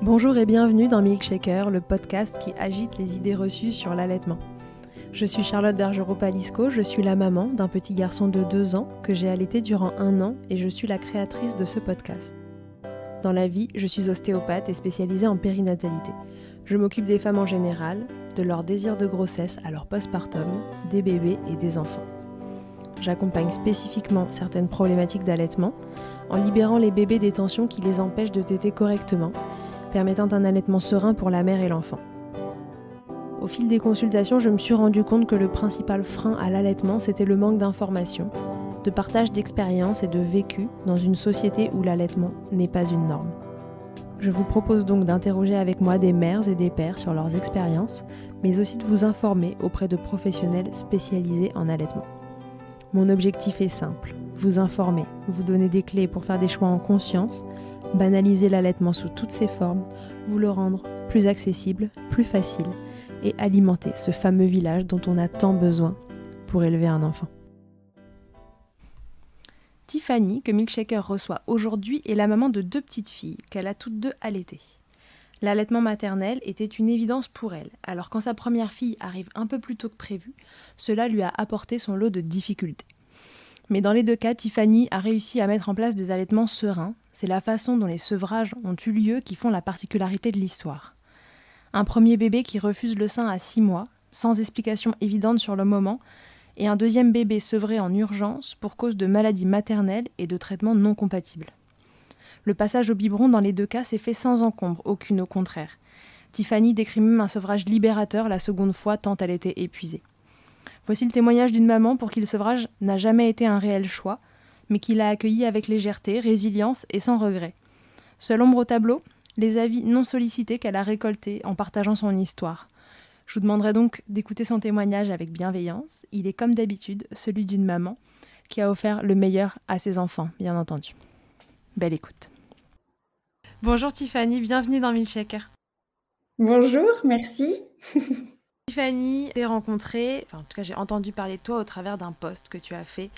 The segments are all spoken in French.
Bonjour et bienvenue dans Milkshaker, le podcast qui agite les idées reçues sur l'allaitement. Je suis Charlotte Bergerot-Palisco, je suis la maman d'un petit garçon de 2 ans que j'ai allaité durant 1 an et je suis la créatrice de ce podcast. Dans la vie, je suis ostéopathe et spécialisée en périnatalité. Je m'occupe des femmes en général, de leur désir de grossesse à leur postpartum, des bébés et des enfants. J'accompagne spécifiquement certaines problématiques d'allaitement en libérant les bébés des tensions qui les empêchent de téter correctement, permettant un allaitement serein pour la mère et l'enfant. Au fil des consultations, je me suis rendu compte que le principal frein à l'allaitement, c'était le manque d'informations, de partage d'expériences et de vécu dans une société où l'allaitement n'est pas une norme. Je vous propose donc d'interroger avec moi des mères et des pères sur leurs expériences, mais aussi de vous informer auprès de professionnels spécialisés en allaitement. Mon objectif est simple, vous informer, vous donner des clés pour faire des choix en conscience, banaliser l'allaitement sous toutes ses formes, vous le rendre plus accessible, plus facile et alimenter ce fameux village dont on a tant besoin pour élever un enfant. Tiffany, que Milkshaker reçoit aujourd'hui, est la maman de 2 petites filles qu'elle a toutes 2 allaitées. L'allaitement maternel était une évidence pour elle, alors quand sa première fille arrive un peu plus tôt que prévu, cela lui a apporté son lot de difficultés. Mais dans les 2 cas, Tiffany a réussi à mettre en place des allaitements sereins. C'est la façon dont les sevrages ont eu lieu qui font la particularité de l'histoire. Un premier bébé qui refuse le sein à 6 mois, sans explication évidente sur le moment, et un deuxième bébé sevré en urgence pour cause de maladies maternelles et de traitements non compatibles. Le passage au biberon dans les 2 cas s'est fait sans encombre, aucune au contraire. Tiffany décrit même un sevrage libérateur la seconde fois tant elle était épuisée. Voici le témoignage d'une maman pour qui le sevrage n'a jamais été un réel choix, mais qui l'a accueilli avec légèreté, résilience et sans regret. Seule ombre au tableau, les avis non sollicités qu'elle a récoltés en partageant son histoire. Je vous demanderai donc d'écouter son témoignage avec bienveillance. Il est comme d'habitude celui d'une maman qui a offert le meilleur à ses enfants, bien entendu. Belle écoute. Bonjour Tiffany, bienvenue dans Milkshaker. Bonjour, merci. Tiffany, j'ai rencontré, en tout cas j'ai entendu parler de toi au travers d'un post que tu as fait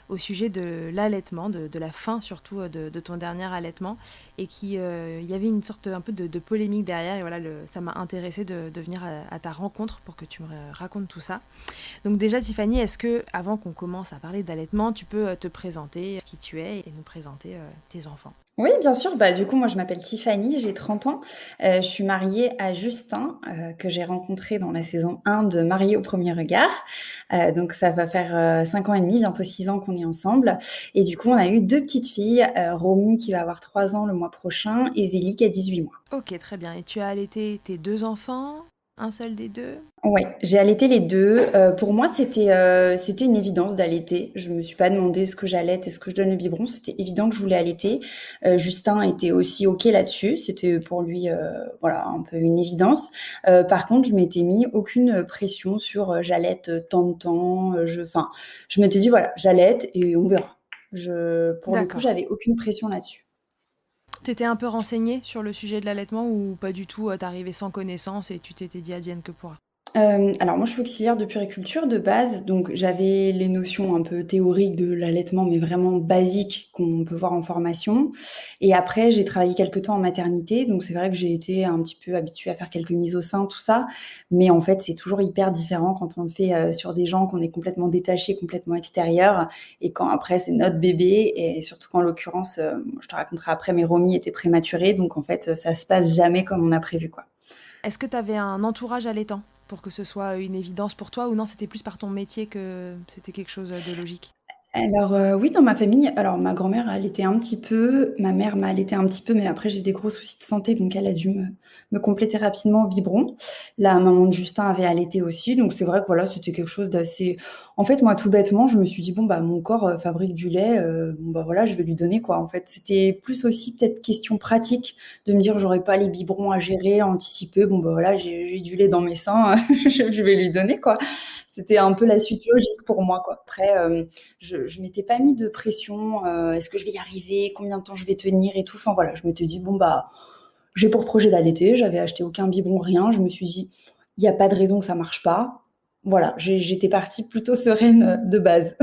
au sujet de l'allaitement, de la fin surtout de ton dernier allaitement, et il y avait une sorte un peu de polémique derrière, et voilà, ça m'a intéressée de venir à ta rencontre pour que tu me racontes tout ça. Donc déjà Tiffany, est-ce que avant qu'on commence à parler d'allaitement, tu peux te présenter qui tu es et nous présenter tes enfants? Oui, bien sûr. Du coup, moi, je m'appelle Tiffany, j'ai 30 ans. Je suis mariée à Justin, que j'ai rencontré dans la saison 1 de Mariés au premier regard. Donc ça va faire 5 ans et demi, bientôt 6 ans qu'on est ensemble. Et du coup, on a eu 2 petites filles, Romy qui va avoir 3 ans le mois prochain et Zélie qui a 18 mois. Ok, très bien. Et tu as allaité tes 2 enfants? Un seul des deux? Ouais, j'ai allaité les 2. Pour moi, c'était une évidence d'allaiter. Je me suis pas demandé est-ce que j'allaite, est-ce que je donne le biberon. C'était évident que je voulais allaiter. Justin était aussi OK là-dessus. C'était pour lui, voilà, un peu une évidence. Par contre, je m'étais mis aucune pression sur, j'allaite tant de temps, je m'étais dit: «Voilà, j'allaite et on verra». Pour le coup, D'accord. j'avais aucune pression là-dessus. T'étais un peu renseignée sur le sujet de l'allaitement ou pas du tout, t'arrivais sans connaissance et tu t'étais dit advienne que pourra? Alors moi, je suis auxiliaire de puériculture de base, donc j'avais les notions un peu théoriques de l'allaitement, mais vraiment basiques qu'on peut voir en formation. Et après, j'ai travaillé quelque temps en maternité, donc c'est vrai que j'ai été un petit peu habituée à faire quelques mises au sein, tout ça. Mais en fait, c'est toujours hyper différent quand on le fait, sur des gens qu'on est complètement détachés, complètement extérieurs et quand après c'est notre bébé et surtout qu'en l'occurrence, je te raconterai après, mais Romy était prématurée, donc en fait, ça se passe jamais comme on a prévu, quoi. Est-ce que t'avais un entourage allaitant pour que ce soit une évidence pour toi ou non, c'était plus par ton métier que c'était quelque chose de logique? Alors, oui, dans ma famille, alors ma grand-mère allaitait un petit peu, ma mère m'a allaité un petit peu, mais après j'ai eu des gros soucis de santé, donc elle a dû me compléter rapidement au biberon. La maman de Justin avait allaité aussi, donc c'est vrai que voilà, c'était quelque chose d'assez en fait, moi, tout bêtement, je me suis dit: «Bon, bah, mon corps, fabrique du lait, bon, bah, voilà, je vais lui donner, quoi». En fait, c'était plus aussi peut-être question pratique de me dire: «J'aurais pas les biberons à gérer, à anticiper. Bon, bah, voilà, j'ai du lait dans mes seins, je vais lui donner, quoi». C'était un peu la suite logique pour moi, quoi. Après, je m'étais pas mis de pression, est-ce que je vais y arriver? Combien de temps je vais tenir et tout? Enfin voilà, je m'étais dit: «Bon bah, j'ai pour projet d'allaiter». J'avais acheté aucun biberon, rien. Je me suis dit: «Il y a pas de raison que ça marche pas». Voilà, j'étais partie plutôt sereine, de base.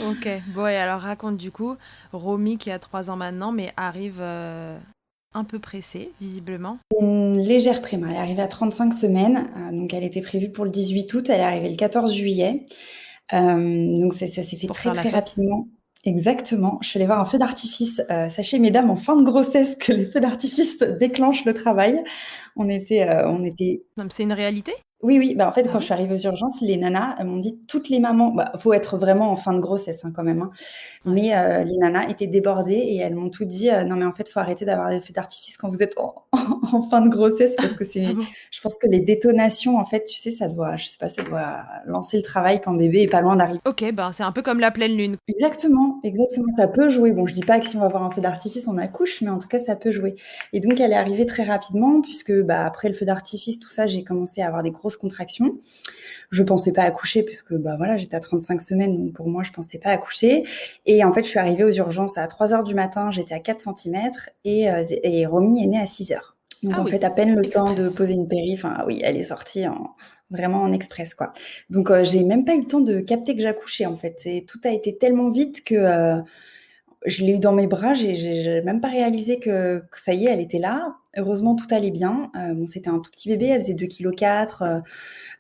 Ok, bon et alors raconte du coup, Romy qui a 3 ans maintenant mais arrive un peu pressée, visiblement. Une légère préma, elle est arrivée à 35 semaines, donc elle était prévue pour le 18 août, elle est arrivée le 14 juillet. Donc ça s'est fait Pour très, faire la très fête. rapidement. Exactement. Je suis allée voir un feu d'artifice. Sachez, mesdames, en fin de grossesse, que les feux d'artifice déclenchent le travail. On était Non, mais c'est une réalité? oui, oui, bah, en fait, Ah quand je ouais? suis arrivée aux urgences, les nanas, elles m'ont dit toutes les mamans bah, faut être vraiment en fin de grossesse, hein, quand même, hein, Ouais. mais les nanas étaient débordées et elles m'ont toutes dit: «Non, mais en fait, faut arrêter d'avoir des feux d'artifice quand vous êtes en en fin de grossesse parce que Ah c'est bon? je pense que les détonations, en fait, tu sais, ça doit je sais pas, ça doit lancer le travail quand bébé est pas loin d'arriver». OK, ben, c'est un peu comme la pleine lune. Exactement, exactement, ça peut jouer. Bon, je dis pas que si on va avoir un feu d'artifice, on accouche, mais en tout cas, ça peut jouer et donc elle est arrivée très rapidement puisque, bah, après le feu d'artifice, tout ça, j'ai commencé à avoir des grosses contractions. Je pensais pas accoucher puisque, bah, voilà, j'étais à 35 semaines, donc pour moi, je pensais pas accoucher et en fait, je suis arrivée aux urgences à 3:00 du matin, j'étais à 4 centimètres et Romy est née à 6:00. Donc Ah en oui, fait, à peine le temps de express. poser une péri, enfin oui, elle est sortie vraiment en express, quoi. Donc j'ai même pas eu le temps de capter que j'accouchais, en fait et tout a été tellement vite que, je l'ai eue dans mes bras, j'ai même pas réalisé que ça y est, elle était là. Heureusement, tout allait bien. Bon, c'était un tout petit bébé, elle faisait 2,4 kg,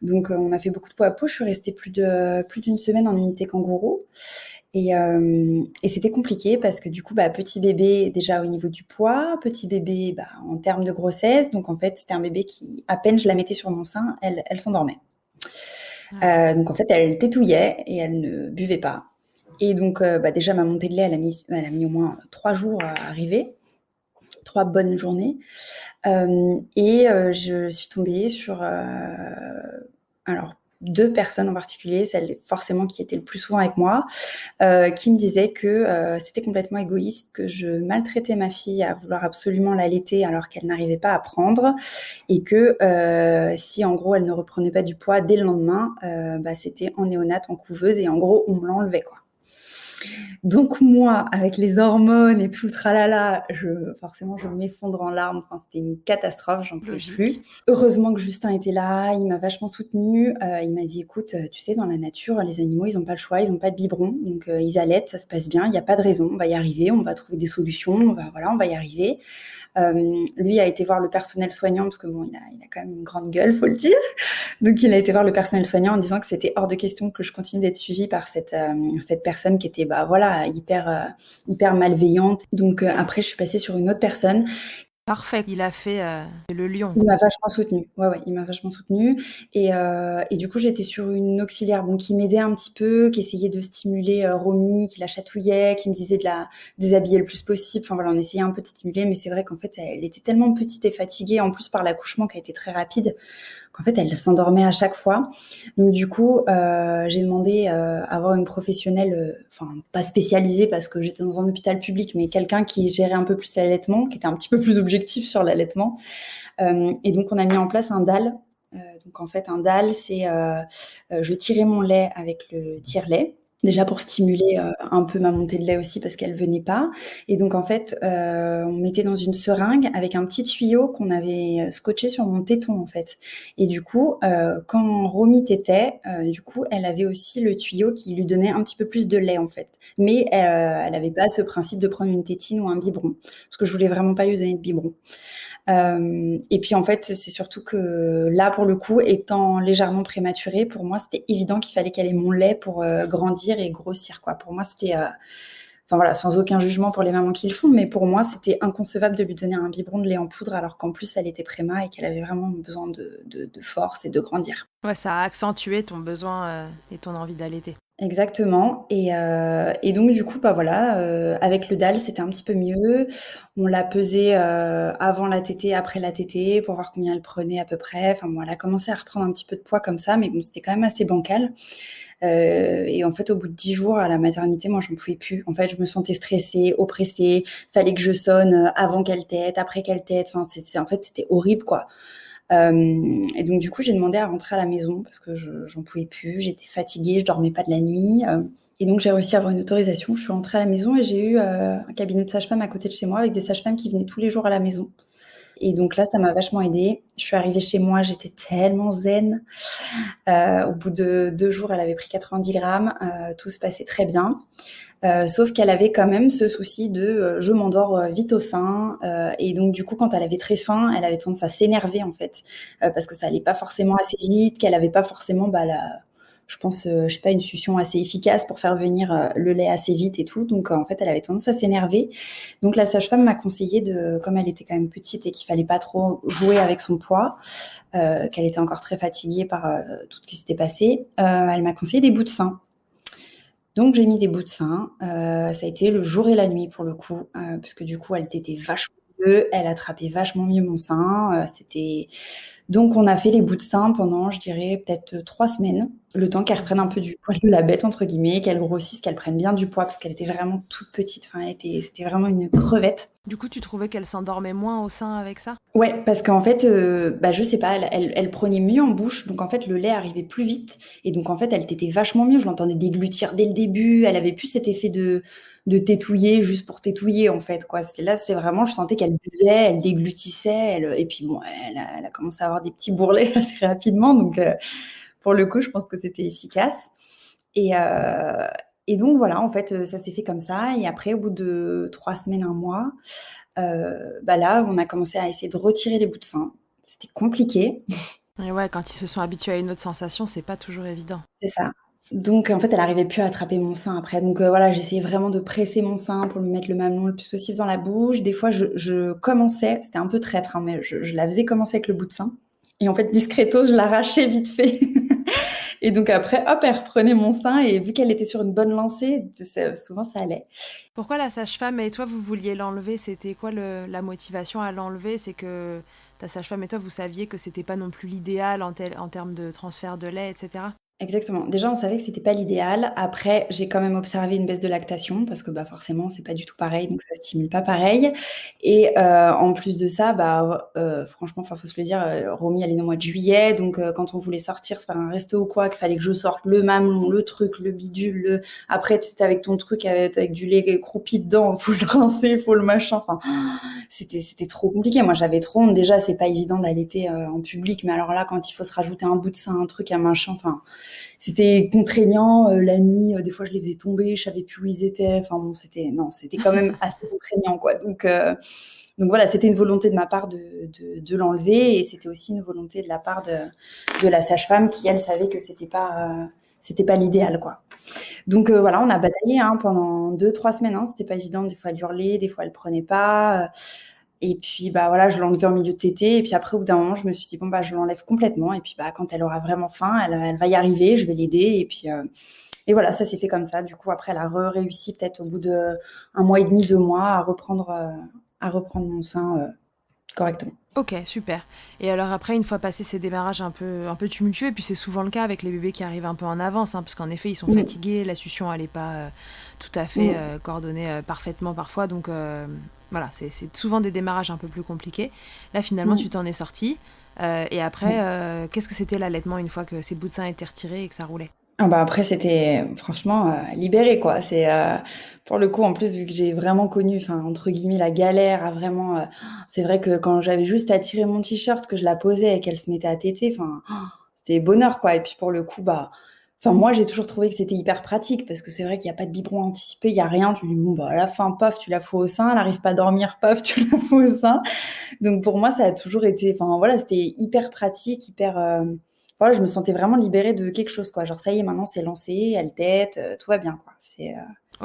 donc on a fait beaucoup de peau à peau. Je suis restée plus d'une semaine en unité kangourou et c'était compliqué parce que du coup, bah, petit bébé déjà au niveau du poids, petit bébé, bah, en termes de grossesse. Donc en fait, c'était un bébé qui, à peine je la mettais sur mon sein, elle s'endormait. Ah oui. Donc en fait, elle tétouillait et elle ne buvait pas et donc bah, déjà ma montée de lait, elle a mis au moins 3 jours à arriver, 3 bonnes journées. Je suis tombée sur, alors 2 personnes en particulier, celle forcément qui était le plus souvent avec moi, qui me disaient que, c'était complètement égoïste, que je maltraitais ma fille à vouloir absolument l'allaiter alors qu'elle n'arrivait pas à prendre et que, si en gros elle ne reprenait pas du poids dès le lendemain, bah, c'était en néonate, en couveuse et en gros on me l'enlevait, quoi. Donc moi, avec les hormones et tout le tralala, forcément, je m'effondre en larmes. Enfin, c'était une catastrophe, j'en pouvais plus. Logique. Heureusement que Justin était là, il m'a vachement soutenue. Il m'a dit: «Écoute, tu sais, dans la nature, les animaux, ils ont pas le choix, ils ont pas de biberon, donc ils allaitent, ça se passe bien, il y a pas de raison, on va y arriver, on va trouver des solutions, on va y arriver». Lui a été voir le personnel soignant parce que bon, il a quand même une grande gueule, faut le dire. Donc il a été voir le personnel soignant en disant que c'était hors de question que je continue d'être suivie par cette personne qui était, bah, voilà, hyper malveillante. Donc après, je suis passée sur une autre personne. Parfait, il a fait, le lion, Il quoi. m'a vachement soutenue. Ouais, ouais, il m'a vachement soutenue et du coup, j'étais sur une auxiliaire, bon, qui m'aidait un petit peu, qui essayait de stimuler, Romy, qui la chatouillait, qui me disait de la déshabiller le plus possible. Enfin voilà, on essayait un peu de stimuler, mais c'est vrai qu'en fait, elle était tellement petite et fatiguée, en plus par l'accouchement qui a été très rapide, qu'en fait, elle s'endormait à chaque fois. Donc du coup, j'ai demandé, à avoir une professionnelle, enfin pas spécialisée parce que j'étais dans un hôpital public, mais quelqu'un qui gérait un peu plus l'allaitement, qui était un petit peu plus objectif sur l'allaitement. Et donc on a mis en place un DAL. Donc en fait, un DAL, c'est je tirais mon lait avec le tire-lait. Déjà pour stimuler un peu ma montée de lait aussi parce qu'elle venait pas. Et donc en fait, on mettait dans une seringue avec un petit tuyau qu'on avait scotché sur mon téton en fait. Et du coup, quand Romy tétait, du coup, elle avait aussi le tuyau qui lui donnait un petit peu plus de lait en fait. Mais elle avait pas ce principe de prendre une tétine ou un biberon parce que je voulais vraiment pas lui donner de biberon. Et puis en fait, c'est surtout que là, pour le coup, étant légèrement prématurée, pour moi, c'était évident qu'il fallait qu'elle ait mon lait pour grandir et grossir, quoi. Pour moi, c'était, enfin voilà, sans aucun jugement pour les mamans qui le font, mais pour moi, c'était inconcevable de lui donner un biberon de lait en poudre alors qu'en plus, elle était préma et qu'elle avait vraiment besoin de force et de grandir. Ouais, ça a accentué ton besoin, et ton envie d'allaiter. Exactement et donc du coup, bah, voilà, avec le DAL, c'était un petit peu mieux. On l'a pesée, avant la tétée, après la tétée pour voir combien elle prenait à peu près. Enfin bon, elle a commencé à reprendre un petit peu de poids comme ça, mais bon, c'était quand même assez bancal. Et en fait, au bout de 10 jours à la maternité, moi, j'en pouvais plus. En fait, je me sentais stressée, oppressée. Fallait que je sonne, avant qu'elle tète, après qu'elle tète. Enfin, en fait, c'était horrible, quoi. Et donc du coup, j'ai demandé à rentrer à la maison parce que j'en pouvais plus, j'étais fatiguée, je dormais pas de la nuit. Et donc j'ai réussi à avoir une autorisation. Je suis rentrée à la maison et j'ai eu un cabinet de sage-femme à côté de chez moi avec des sages-femmes qui venaient tous les jours à la maison. Et donc là, ça m'a vachement aidée. Je suis arrivée chez moi, j'étais tellement zen. Au bout de 2 jours, elle avait pris 90 grammes, tout se passait très bien. Sauf qu'elle avait quand même ce souci de je m'endors vite au sein, et donc du coup quand elle avait très faim, elle avait tendance à s'énerver en fait, parce que ça allait pas forcément assez vite, qu'elle avait pas forcément je pense, je sais pas, une succion assez efficace pour faire venir le lait assez vite et tout. Donc en fait elle avait tendance à s'énerver. Donc la sage-femme m'a conseillé comme elle était quand même petite et qu'il fallait pas trop jouer avec son poids, qu'elle était encore très fatiguée par tout ce qui s'était passé, elle m'a conseillé des bouts de sein. Donc j'ai mis des bouts de sein, ça a été le jour et la nuit pour le coup, puisque du coup elle tétait vachement mieux, elle attrapait vachement mieux mon sein, donc on a fait les bouts de sein pendant, je dirais, peut-être 3 semaines, le temps qu'elle reprenne un peu du «poil de la bête» entre guillemets, qu'elle grossisse, qu'elle prenne bien du poids parce qu'elle était vraiment toute petite, enfin c'était vraiment une crevette. Du coup, tu trouvais qu'elle s'endormait moins au sein avec ça? Ouais, parce qu'en fait, je sais pas, elle prenait mieux en bouche, donc en fait, le lait arrivait plus vite et donc en fait, elle tétait vachement mieux. Je l'entendais déglutir dès le début. Elle avait plus cet effet de tétouiller juste pour tétouiller, en fait, quoi. C'est vraiment, je sentais qu'elle buvait, elle déglutissait, et puis bon, elle a commencé à avoir des petits bourrelets assez rapidement, donc pour le coup, je pense que c'était efficace. Et, euh, et donc voilà, en fait, ça s'est fait comme ça. Et après, au bout de 3 semaines, un mois, là, on a commencé à essayer de retirer les bouts de sein. C'était compliqué, Et ouais, quand ils se sont habitués à une autre sensation, c'est pas toujours évident. c'est ça. Donc en fait, elle arrivait plus à attraper mon sein après. Donc voilà, j'essayais vraiment de presser mon sein pour lui mettre le mamelon le plus possible dans la bouche. Des fois, je commençais, c'était un peu traître, hein, mais je la faisais commencer avec le bout de sein. Et en fait, discretos, je l'arrachais vite fait. Et donc après, hop, elle reprenait mon sein et vu qu'elle était sur une bonne lancée, souvent ça allait. Pourquoi la sage-femme et toi, vous vouliez l'enlever? C'était quoi la motivation à l'enlever? C'est que ta sage-femme et toi, vous saviez que c'était pas non plus l'idéal en termes de transfert de lait, etc. Exactement. Déjà, on savait que c'était pas l'idéal. Après, j'ai quand même observé une baisse de lactation parce que, forcément, c'est pas du tout pareil, donc ça stimule pas pareil. Et en plus de ça, franchement, enfin, faut se le dire, Romy, elle est née au mois de juillet, donc quand on voulait sortir, se faire un resto ou quoi, qu'il fallait que je sorte le mamelon, le truc, le bidule, après, tu étais avec ton truc avec du lait croupi dedans, faut le rincer, faut le machin, enfin, c'était trop compliqué. Moi, j'avais trop honte. Déjà, c'est pas évident d'allaiter en public, mais alors là, quand il faut se rajouter un bout de sein, un truc, un machin, enfin, c'était contraignant. La nuit, des fois, je les faisais tomber, je savais plus où ils étaient. Enfin bon, c'était quand même assez contraignant, quoi. Donc voilà, c'était une volonté de ma part de l'enlever, et c'était aussi une volonté de la part de la sage-femme qui, elle, savait que c'était pas l'idéal, quoi. Donc voilà, on a bataillé hein, pendant 2-3 semaines. Hein, c'était pas évident. Des fois, elle hurlait, des fois, elle prenait pas. Et puis voilà, je l'ai enlevé en milieu de tétée. Et puis après, au bout d'un moment, je me suis dit bon je l'enlève complètement. Et puis quand elle aura vraiment faim, elle va y arriver. Je vais l'aider. Et voilà, ça s'est fait comme ça. Du coup, après, elle a réussi peut-être au bout de 1 mois et demi, 2 mois à reprendre mon sein correctement. Ok, super. Et alors après, une fois passé ces démarrages un peu tumultueux, et puis c'est souvent le cas avec les bébés qui arrivent un peu en avance, hein, parce qu'en effet, ils sont Mm. fatigués, la succion, elle n'est pas tout à fait Mm. coordonnée parfaitement parfois, donc voilà, c'est souvent des démarrages un peu plus compliqués. Là, finalement, tu Mm. t'en es sorti. Et après, Mm. qu'est-ce que c'était l'allaitement une fois que ces bouts de sein étaient retirés et que ça roulait? Après c'était franchement libéré quoi. Pour le coup en plus vu que j'ai vraiment connu enfin entre guillemets la galère à vraiment c'est vrai que quand j'avais juste à tirer mon t-shirt que je la posais et qu'elle se mettait à téter enfin c'était bonheur quoi. Et puis pour le coup enfin moi j'ai toujours trouvé que c'était hyper pratique parce que c'est vrai qu'il y a pas de biberon anticipé, il y a rien, tu dis bon à la fin paf tu la fous au sein, elle arrive pas à dormir paf tu la fous au sein. Donc pour moi, ça a toujours été, enfin voilà, c'était hyper pratique, voilà, je me sentais vraiment libérée de quelque chose, quoi. Genre ça y est, maintenant c'est lancé, elle tète, tout va bien, quoi.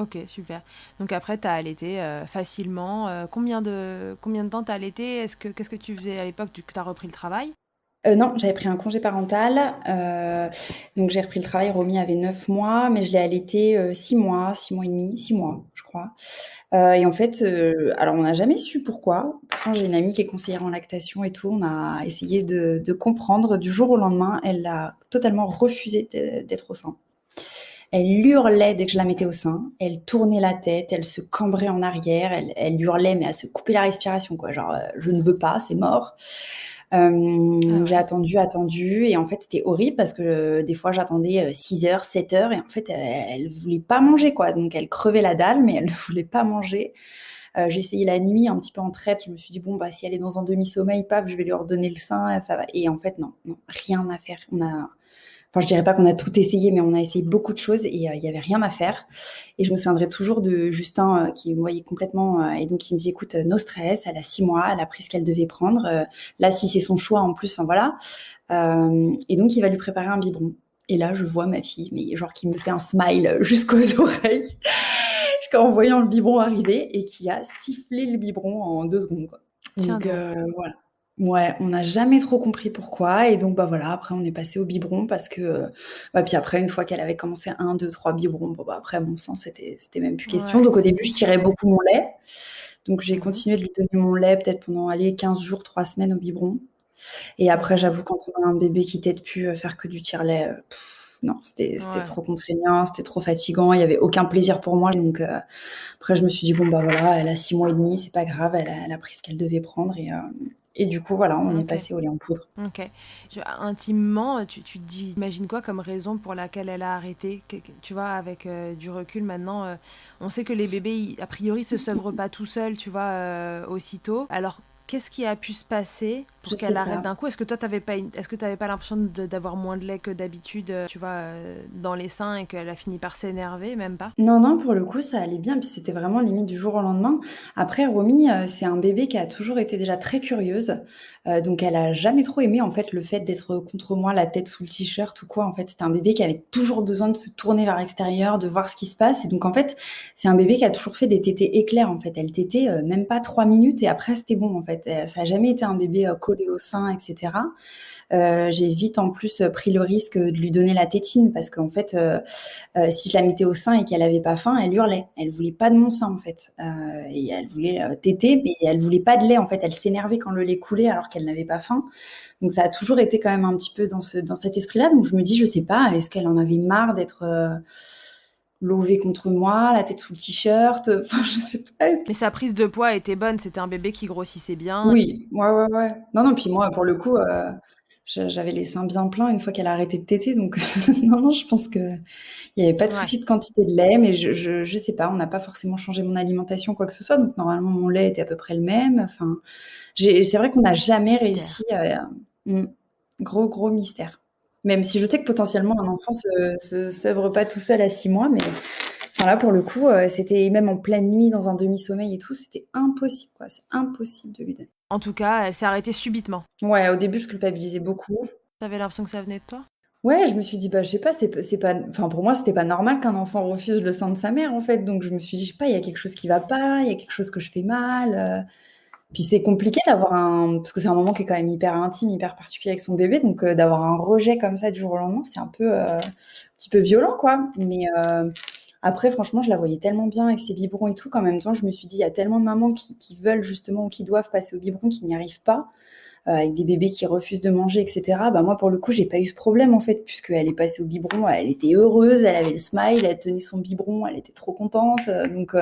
Ok, super. Donc après, tu as allaité facilement. Combien de temps t'as allaité? Qu'est-ce que tu faisais à l'époque que tu as repris le travail? Non, j'avais pris un congé parental, donc j'ai repris le travail. Romy avait 9 mois, mais je l'ai allaité 6 mois, 6 mois et demi, 6 mois, je crois. Et en fait, alors on n'a jamais su pourquoi. Pourtant, j'ai une amie qui est conseillère en lactation et tout. On a essayé de comprendre. Du jour au lendemain, elle a totalement refusé d'être au sein. Elle hurlait dès que je la mettais au sein. Elle tournait la tête, elle se cambrait en arrière, elle hurlait, mais à se couper la respiration, quoi. Genre, je ne veux pas, c'est mort. Ah J'ai ouais. attendu, et en fait, c'était horrible parce que des fois, j'attendais 6 heures, 7 heures, et en fait, elle voulait pas manger, quoi. Donc, elle crevait la dalle, mais elle ne voulait pas manger. J'ai essayé la nuit un petit peu en traite. Je me suis dit: «Bon, bah, si elle est dans un demi-sommeil, paf, je vais lui redonner le sein, ça va» et en fait non, non, rien à faire. Enfin, je dirais pas qu'on a tout essayé, mais on a essayé beaucoup de choses et il y avait rien à faire. Et je me souviendrai toujours de Justin, qui me voyait complètement, et donc il me dit: «Écoute, no stress, elle a 6 mois, elle a pris ce qu'elle devait prendre, là, si c'est son choix en plus, enfin voilà». Et donc il va lui préparer un biberon. Et là, je vois ma fille, mais genre qui me fait un smile jusqu'aux oreilles en voyant le biberon arriver et qui a sifflé le biberon en 2 secondes, quoi. Tiens Donc donc. voilà. Ouais, on n'a jamais trop compris pourquoi et donc bah, voilà, après on est passé au biberon parce que, bah, puis après une fois qu'elle avait commencé 1, 2, 3 biberons, bon bah, après mon sein c'était même plus question. Ouais. Donc au début, je tirais beaucoup mon lait. Donc j'ai Mmh. continué de lui donner mon lait peut-être pendant, allez, 15 jours, 3 semaines au biberon. Et après, Ouais. j'avoue, quand on a un bébé qui t'aide plus, faire que du tire-lait, non, c'était Ouais. trop contraignant, c'était trop fatigant, il y avait aucun plaisir pour moi. Donc après, je me suis dit: «Bon, bah, voilà, elle a 6 mois et demi, c'est pas grave, elle a pris ce qu'elle devait prendre» et du coup, voilà, on est OK. passé au lait en poudre. OK. Intimement, tu te dis imagines quoi comme raison pour laquelle elle a arrêté? Tu vois, avec, du recul maintenant, on sait que les bébés, ils a priori, se sevrent pas tout seuls, tu vois, aussitôt. Alors, qu'est-ce qui a pu se passer Je pour sais qu'elle arrête pas. d'un coup? Est-ce que toi, tu avais pas l'impression d'avoir moins de lait que d'habitude, tu vois, dans les seins et qu'elle a fini par s'énerver? Même pas? Non, non, pour le coup, ça allait bien, puis c'était vraiment limite du jour au lendemain. Après, Romy, c'est un bébé qui a toujours été déjà très curieuse, donc elle a jamais trop aimé, en fait, le fait d'être contre moi, la tête sous le t-shirt ou quoi. En fait, c'était un bébé qui avait toujours besoin de se tourner vers l'extérieur, de voir ce qui se passe et donc en fait, c'est un bébé qui a toujours fait des tétés éclairs, en fait. Elle tétait, même pas 3 minutes et après c'était bon, en fait. Ça a jamais été un bébé, collé au sein et cetera. J'ai vite en plus, pris le risque, de lui donner la tétine parce qu'en fait, si je la mettais au sein et qu'elle avait pas faim, elle hurlait. Elle voulait pas de mon sein en fait, et elle voulait, téter, mais elle voulait pas de lait en fait. Elle s'énervait quand le lait coulait alors qu'elle n'avait pas faim. Donc ça a toujours été quand même un petit peu dans cet esprit-là. Donc je me dis: «Je sais pas, est-ce qu'elle en avait marre d'être, levée contre moi, la tête sous le t-shirt?» Enfin je sais pas, est-ce Mais sa prise de poids était bonne, c'était un bébé qui grossissait bien. Oui, ouais, ouais, ouais. Non, non, puis moi, pour le coup, j'avais les seins bien pleins une fois qu'elle a arrêté de téter, donc non, non, je pense qu'il y avait pas de Ouais, souci de quantité de lait, mais je sais pas, on n'a pas forcément changé mon alimentation, quoi que ce soit, donc normalement, mon lait était à peu près le même. Enfin, c'est vrai qu'on n'a jamais réussi mystère. mmh, gros, gros mystère. Même si je sais que potentiellement un enfant se sèvre pas tout seul à 6 mois, mais enfin là, pour le coup, c'était même en pleine nuit dans un demi-sommeil et tout, c'était impossible, quoi. C'est impossible de lui donner. En tout cas, elle s'est arrêtée subitement. Ouais, au début, je culpabilisais beaucoup. Tu avais l'impression que ça venait de toi? Ouais, je me suis dit: «Bah, je sais pas, c'est pas» enfin, pour moi, c'était pas normal qu'un enfant refuse le sein de sa mère, en fait, donc je me suis dit: «Je sais pas, il y a quelque chose qui va pas, il y a quelque chose que je fais mal», puis c'est compliqué d'avoir parce que c'est un moment qui est quand même hyper intime, hyper particulier avec son bébé, donc d'avoir un rejet comme ça du jour au lendemain, c'est un petit peu violent, quoi, mais après franchement, je la voyais tellement bien avec ses biberons et tout qu'en même temps, je me suis dit: «Il y a tellement de mamans qui veulent justement ou qui doivent passer au biberon qui n'y arrivent pas». Avec des bébés qui refusent de manger et cetera. Bah, moi, pour le coup, j'ai pas eu ce problème, en fait, puisqu'elle est passée au biberon, elle était heureuse, elle avait le smile, elle tenait son biberon, elle était trop contente, donc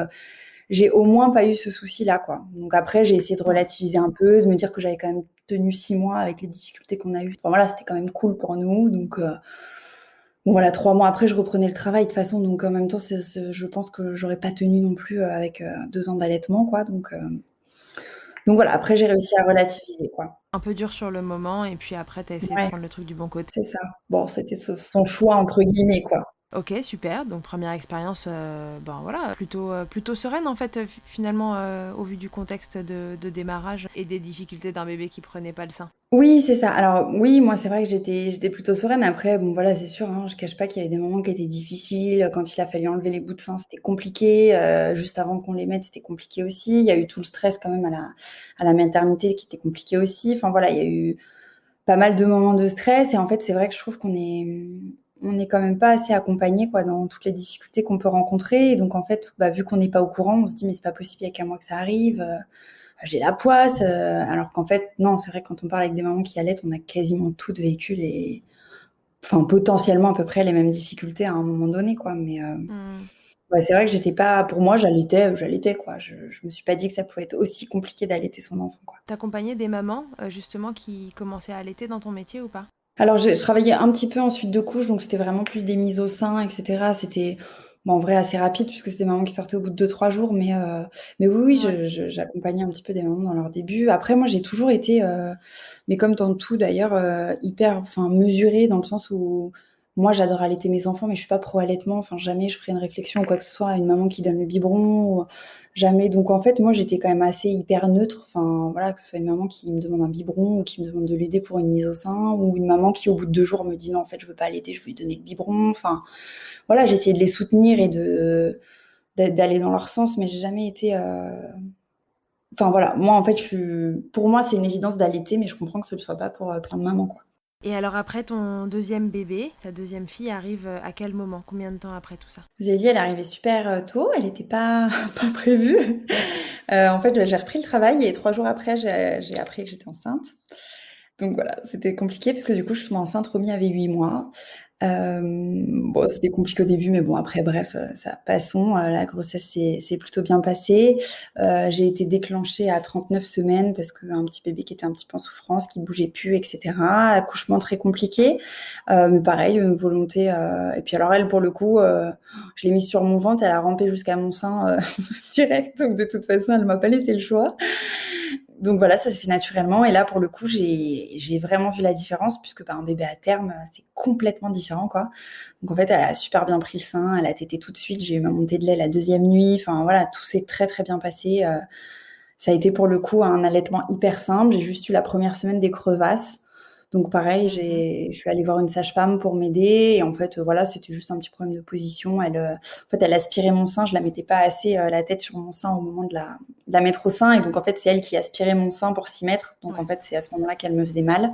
j'ai au moins pas eu ce souci-là, quoi. Donc après, j'ai essayé de Ouais. relativiser un peu, de me dire que j'avais quand même tenu 6 mois avec les difficultés qu'on a eues. Enfin voilà, c'était quand même cool pour nous, donc bon voilà, 3 mois après, je reprenais le travail de toute façon, donc en même temps, je pense que j'aurais pas tenu non plus, avec, 2 ans d'allaitement, quoi, donc voilà, après j'ai réussi à relativiser, quoi. Un peu dur sur le moment et puis après tu as essayé de Ouais. prendre le truc du bon côté. C'est ça. Bon, c'était son «choix» entre guillemets, quoi. OK, super, donc première expérience, ben, voilà, plutôt sereine en fait, finalement, au vu du contexte de démarrage et des difficultés d'un bébé qui prenait pas le sein. Oui, c'est ça. Alors oui, moi, c'est vrai que j'étais plutôt sereine. Après, bon, voilà, c'est sûr, hein, je cache pas qu'il y avait des moments qui étaient difficiles. Quand il a fallu enlever les bouts de sein, c'était compliqué. Juste avant qu'on les mette, c'était compliqué aussi. Il y a eu tout le stress quand même à la maternité qui était compliqué aussi. Enfin voilà, il y a eu pas mal de moments de stress et en fait, c'est vrai que je trouve on est quand même pas assez accompagné quoi, dans toutes les difficultés qu'on peut rencontrer et donc en fait, bah, vu qu'on n'est pas au courant, on se dit: «Mais c'est pas possible, il y a qu'à moi que ça arrive, j'ai la poisse», alors qu'en fait, non, c'est vrai que quand on parle avec des mamans qui allaitent, on a quasiment toutes vécu enfin, potentiellement à peu près les mêmes difficultés à un moment donné, quoi, mais Mmh. ouais, c'est vrai que j'étais pas pour moi, j'allaitais, quoi. Je me suis pas dit que ça pouvait être aussi compliqué d'allaiter son enfant, quoi. Tu accompagnais des mamans, justement qui commençaient à allaiter dans ton métier ou pas? Alors je travaillais un petit peu en suite de couches, donc c'était vraiment plus des mises au sein et cetera. C'était Bon, en vrai, assez rapide puisque c'est des mamans qui sortaient au bout de 2-3 jours, mais oui, oui, Ouais. j'accompagnais un petit peu des mamans dans leur début. Après, moi, j'ai toujours été, mais comme dans tout d'ailleurs, hyper, enfin, mesurée dans le sens où moi, j'adore allaiter mes enfants, mais je suis pas pro allaitement. Enfin, jamais je ferai une réflexion ou quoi que ce soit à une maman qui donne le biberon, ou jamais. Donc, en fait, moi, j'étais quand même assez hyper neutre. Enfin, voilà, que ce soit une maman qui me demande un biberon ou qui me demande de l'aider pour une mise au sein, ou une maman qui, au bout de 2 jours, me dit non, en fait, je veux pas allaiter, je veux lui donner le biberon. Enfin, voilà, j'ai essayé de les soutenir et d'aller dans leur sens, mais j'ai jamais été. Enfin voilà, moi en fait, pour moi, c'est une évidence d'allaiter, mais je comprends que ce ne soit pas pour plein de mamans, quoi. Et alors après ton deuxième bébé, ta deuxième fille arrive à quel moment? Combien de temps après tout ça? Zélie, elle est arrivée super tôt, elle n'était pas, pas prévue. En fait, j'ai repris le travail et 3 jours après, j'ai appris que j'étais enceinte. Donc voilà, c'était compliqué parce que du coup, je suis tombée enceinte, Romy avait 8 mois. Bon, c'était compliqué au début, mais bon, après, bref, ça passons. La grossesse s'est plutôt bien passée. J'ai été déclenchée à 39 semaines parce qu'un petit bébé qui était un petit peu en souffrance, qui bougeait plus, etc. Accouchement très compliqué. Mais pareil, une volonté. Et puis alors elle, pour le coup, je l'ai mise sur mon ventre, elle a rampé jusqu'à mon sein direct. Donc de toute façon, elle m'a pas laissé le choix. Donc voilà, ça s'est fait naturellement. Et là, pour le coup, j'ai vraiment vu la différence puisque un bébé à terme, c'est complètement différent, quoi. Donc en fait, elle a super bien pris le sein, elle a tété tout de suite. J'ai eu ma montée de lait la deuxième nuit. Enfin voilà, tout s'est très très bien passé. Ça a été pour le coup un allaitement hyper simple. J'ai juste eu la première semaine des crevasses. Donc pareil, Mhm. je suis allée voir une sage-femme pour m'aider. Et en fait, voilà, c'était juste un petit problème de position. En fait, elle aspirait mon sein. Je la mettais pas assez la tête sur mon sein au moment de la mettre au sein. Et donc en fait, c'est elle qui aspirait mon sein pour s'y mettre. Donc en Ouais. fait, c'est à ce moment-là qu'elle me faisait mal.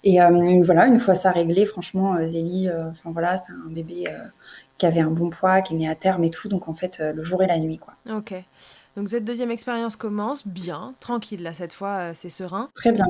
Et voilà, une fois ça réglé, franchement, Zélie, enfin voilà, c'est un bébé qui avait un bon poids, qui est né à terme et tout. Donc en fait, le jour et la nuit, quoi. Ok. Donc cette deuxième expérience commence bien, tranquille là cette fois, c'est serein. Très bien.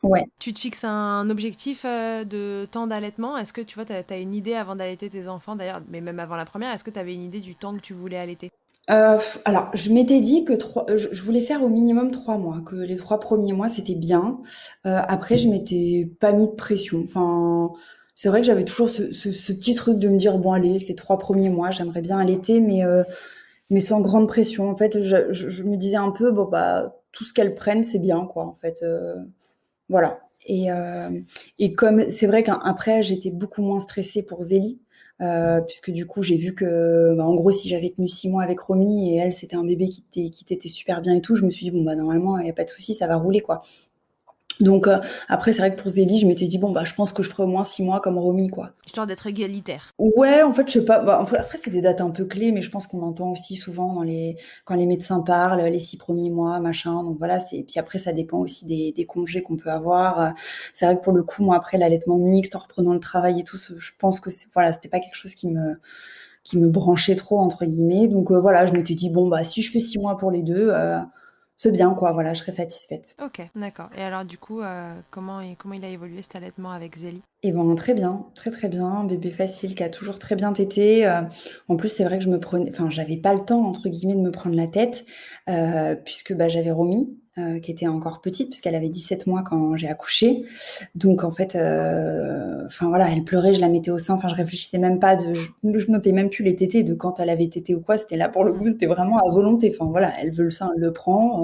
Ouais. Tu te fixes un objectif de temps d'allaitement? Est-ce que tu vois, t'as une idée avant d'allaiter tes enfants d'ailleurs, mais même avant la première, est-ce que tu avais une idée du temps que tu voulais allaiter? Alors, je m'étais dit que je voulais faire au minimum 3 mois, que les 3 premiers mois c'était bien. Après, je m'étais pas mis de pression. Enfin, c'est vrai que j'avais toujours ce petit truc de me dire bon allez, les 3 premiers mois, j'aimerais bien allaiter, mais sans grande pression. En fait, je me disais un peu bon bah tout ce qu'elles prennent c'est bien quoi. En fait, voilà. Et comme c'est vrai qu'après, j'étais beaucoup moins stressée pour Zélie, puisque du coup, j'ai vu que, bah, en gros, si j'avais tenu 6 mois avec Romy et elle, c'était un bébé qui t'était super bien et tout, je me suis dit, bon, bah, normalement, il n'y a pas de souci, ça va rouler, quoi. Donc, après, c'est vrai que pour Zélie, je m'étais dit, bon, bah, je pense que je ferai au moins 6 mois comme Romy, quoi. Histoire d'être égalitaire. Ouais, en fait, je sais pas. Bah, après, c'est des dates un peu clés, mais je pense qu'on entend aussi souvent quand les médecins parlent, les 6 premiers mois, machin. Donc voilà, puis après, ça dépend aussi des congés qu'on peut avoir. C'est vrai que pour le coup, moi, après l'allaitement mixte, en reprenant le travail et tout, je pense que voilà, c'était pas quelque chose qui me branchait trop, entre guillemets. Donc voilà, je m'étais dit, bon, bah, si je fais 6 mois pour les deux, c'est bien, quoi. Voilà, je serais satisfaite. Ok, d'accord. Et alors du coup, comment il a évolué cet allaitement avec Zélie? Et ben très bien, très très bien, bébé facile qui a toujours très bien tété. En plus, c'est vrai que j'avais pas le temps entre guillemets de me prendre la tête puisque bah, j'avais Romy qui était encore petite puisqu'elle avait 17 mois quand j'ai accouché. Donc en fait, enfin voilà, elle pleurait, je la mettais au sein. Enfin, je réfléchissais même pas je notais même plus les tétés de quand elle avait tété ou quoi. C'était là pour le coup, Mm. c'était vraiment à volonté. Enfin voilà, elle veut le sein, elle le prend.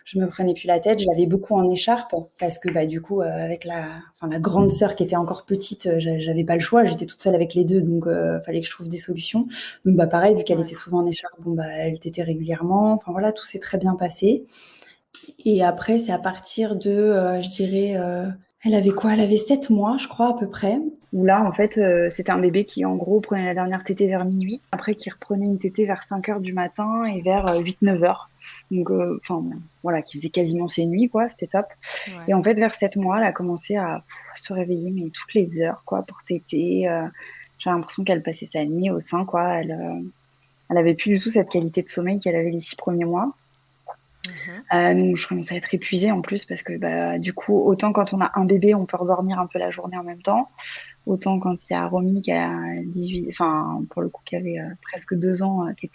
Je me prenais plus la tête, je l'avais beaucoup en écharpe parce que bah du coup avec la grande sœur qui était encore petite, j'avais pas le choix, j'étais toute seule avec les deux donc fallait que je trouve des solutions. Donc bah pareil vu qu'elle Ouais. était souvent en écharpe, bon bah elle tétait régulièrement. Enfin voilà, tout s'est très bien passé. Et après c'est à partir de je dirais elle avait quoi? Elle avait 7 mois, je crois à peu près. Où là en fait c'était un bébé qui en gros prenait la dernière tétée vers minuit, après qui reprenait une tétée vers 5 heures du matin et vers 8-9 heures. Donc, enfin, voilà, qui faisait quasiment ses nuits, quoi, c'était top. Et Ouais. en fait, vers 7 mois, elle a commencé à se réveiller, mais toutes les heures, quoi, pour téter. J'ai l'impression qu'elle passait sa nuit au sein, quoi. Elle avait plus du tout cette qualité de sommeil qu'elle avait les 6 premiers mois. Mhm. Donc, je commençais à être épuisée en plus parce que, bah, du coup, autant quand on a un bébé, on peut redormir un peu la journée en même temps. Autant quand il y a Romy qui a 18, enfin, pour le coup, qui avait presque 2 ans, qui